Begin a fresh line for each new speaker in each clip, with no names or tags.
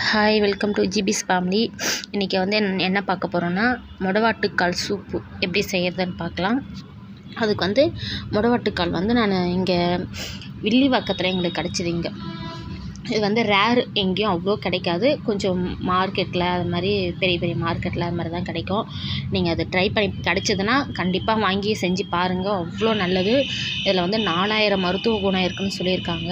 Hi, welcome to ஜிபிஸ் family. இன்றைக்கி வந்து என்ன பார்க்க போகிறோன்னா, மொடவாட்டுக்கால் சூப்பு எப்படி செய்கிறதுன்னு பார்க்கலாம். அதுக்கு வந்து மொடவாட்டுக்கால் வந்து நான் இங்கே வில்லிவாக்கத்தில் எங்களுக்கு கிடச்சிது. இது வந்து ரேர், எங்கேயும் அவ்வளோ கிடைக்காது. கொஞ்சம் மார்க்கெட்டில் அது மாதிரி பெரிய பெரிய மார்க்கெட்டில் அது மாதிரி தான் கிடைக்கும். நீங்கள் அதை ட்ரை பண்ணி கிடச்சிதுன்னா கண்டிப்பாக வாங்கி செஞ்சு பாருங்கள். அவ்வளோ நல்லது. இதில் வந்து 4000 மருத்துவ குணம் இருக்குதுன்னு சொல்லியிருக்காங்க.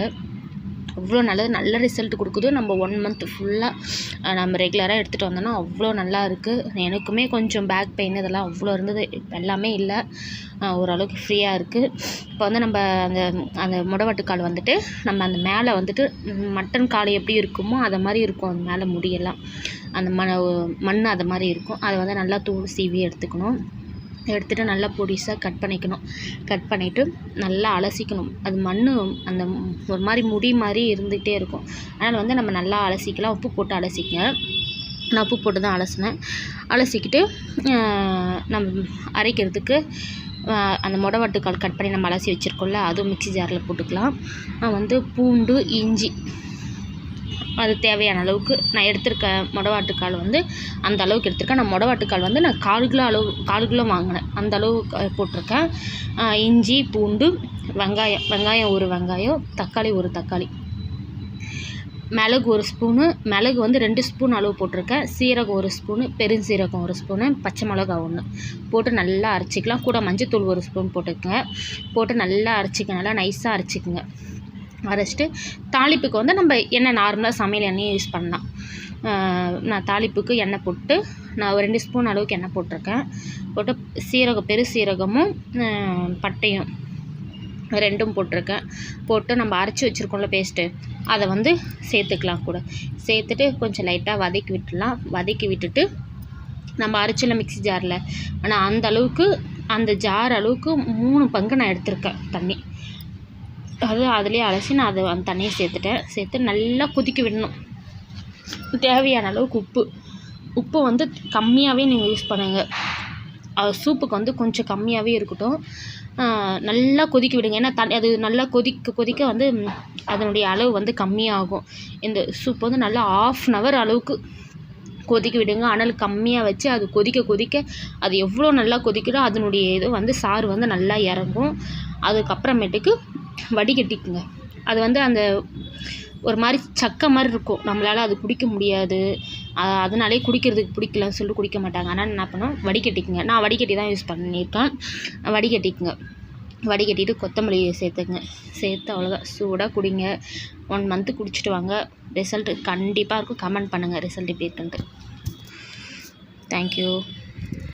அவ்வளோ நல்லது, நல்ல ரிசல்ட் கொடுக்குது. நம்ம 1 மந்த் ஃபுல்லாக நம்ம ரெகுலராக எடுத்துகிட்டு வந்தோன்னா அவ்வளோ நல்லா இருக்குது. எனக்குமே கொஞ்சம் பேக் பெயின் இதெல்லாம் அவ்வளோ இருந்தது. இப்போ எல்லாமே இல்லை, ஓரளவுக்கு ஃப்ரீயாக இருக்குது. இப்போ வந்து நம்ம அந்த மொடவாட்டுக்கால் வந்துட்டு நம்ம அந்த மேலே வந்துட்டு மட்டன் கால் எப்படி இருக்குமோ அதை மாதிரி இருக்கும். அது மேலே முடியெல்லாம் அந்த மண் அது மாதிரி இருக்கும். அதை வந்து நல்லா தூள் சீவி எடுத்துகிட்டு நல்லா பொடிசாக கட் பண்ணிவிட்டு நல்லா அலசிக்கணும். அது மண் அந்த ஒரு மாதிரி முடி மாதிரி இருந்துகிட்டே இருக்கும். அதனால் வந்து நம்ம நல்லா அலசிக்கலாம். உப்பு போட்டு அலசிக்கங்க. நான் உப்பு போட்டு தான் அலசிக்கிட்டு நம்ம அரைக்கிறதுக்கு அந்த மொடவாட்டுக்கால் கட் பண்ணி நம்ம அலசி வச்சுருக்கோம்ல, அதுவும் மிக்ஸி ஜாரில் போட்டுக்கலாம். வந்து பூண்டு, இஞ்சி அது தேவையான அளவுக்கு நான் எடுத்திருக்கேன். மொடவாட்டுக்கால் வந்து அந்த அளவுக்கு எடுத்திருக்கேன். நான் மொடவாட்டுக்கால் வந்து நான் 4 கிலோ வாங்கினேன். அந்த அளவு போட்டிருக்கேன். இஞ்சி, பூண்டு, வெங்காயம் 1 வெங்காயம், தக்காளி 1 தக்காளி, மிளகு 1 ஸ்பூனு, மிளகு வந்து 2 ஸ்பூன் அளவு போட்டிருக்கேன். சீரகம் 1 ஸ்பூனு, பெருஞ்சீரகம் 1 ஸ்பூனு, பச்சை மிளகா 1 போட்டு நல்லா அரைச்சிக்கலாம். கூட மஞ்சத்தூள் 1 ஸ்பூன் போட்டுக்கோங்க. போட்டு நல்லா அரைச்சிக்க, நல்லா நைஸாக அரைச்சிக்கோங்க. அரைச்சிட்டு தாளிப்புக்கு வந்து நம்ம எண்ணெய் நார்மலாக சமையல் எண்ணெயை யூஸ் பண்ணலாம். நான் தாளிப்புக்கு எண்ணெய் போட்டு நான் 2 ஸ்பூன் அளவுக்கு எண்ணெய் போட்டிருக்கேன். போட்டு பெருசீரகமும் பட்டையும் 2ம் போட்டிருக்கேன். போட்டு நம்ம அரைச்சி வச்சுருக்கோம்ல பேஸ்ட்டு, அதை வந்து சேர்த்துக்கலாம். கூட சேர்த்துட்டு கொஞ்சம் லைட்டாக வதக்கி விட்டுட்டு நம்ம அரைச்சில மிக்ஸி ஜாரில், ஆனால் அந்த ஜார் அளவுக்கு 3 பங்கு நான் எடுத்திருக்கேன் தண்ணி. அதுலேயே அலசி நான் அந்த தண்ணியை சேர்த்து நல்லா கொதிக்க விடணும். தேவையான அளவுக்கு உப்பு வந்து கம்மியாகவே நீங்கள் யூஸ் பண்ணுங்கள். சூப்புக்கு வந்து கொஞ்சம் கம்மியாகவே இருக்கட்டும். நல்லா கொதிக்க விடுங்க. ஏன்னா அது நல்லா கொதிக்க வந்து அதனுடைய அளவு வந்து கம்மியாகும். இந்த சூப் வந்து நல்லா 1/2 hour அளவுக்கு கொதிக்க விடுங்க. அனல் கம்மியாக வச்சு அது கொதிக்க அது எவ்வளோ நல்லா கொதிக்குதோ அதனுடைய இது வந்து சாறு வந்து நல்லா இறங்கும். அதுக்கப்புறமேட்டுக்கு வடிகட்டிக்குங்க. அது வந்து அந்த ஒரு மாதிரி சக்கை மாதிரி இருக்கும். நம்மளால் அது குடிக்க முடியாது. அதனாலே குடிக்கிறதுக்கு பிடிக்கலன்னு சொல்லிட்டு குடிக்க மாட்டாங்க. ஆனால் என்ன பண்ணோம், வடிகட்டிக்குங்க. நான் வடிகட்டி தான் யூஸ் பண்ணியிருக்கேன். வடிகட்டிட்டு கொத்தமல்லி சேர்த்து அவ்வளோதான், சூடாக குடிங்க. 1 month குடிச்சிட்டு வாங்க. ரிசல்ட் கண்டிப்பாக இருக்கும். கமெண்ட் பண்ணுங்கள் ரிசல்ட் எப்படி இருக்குன்ட்டு. தேங்க்யூ.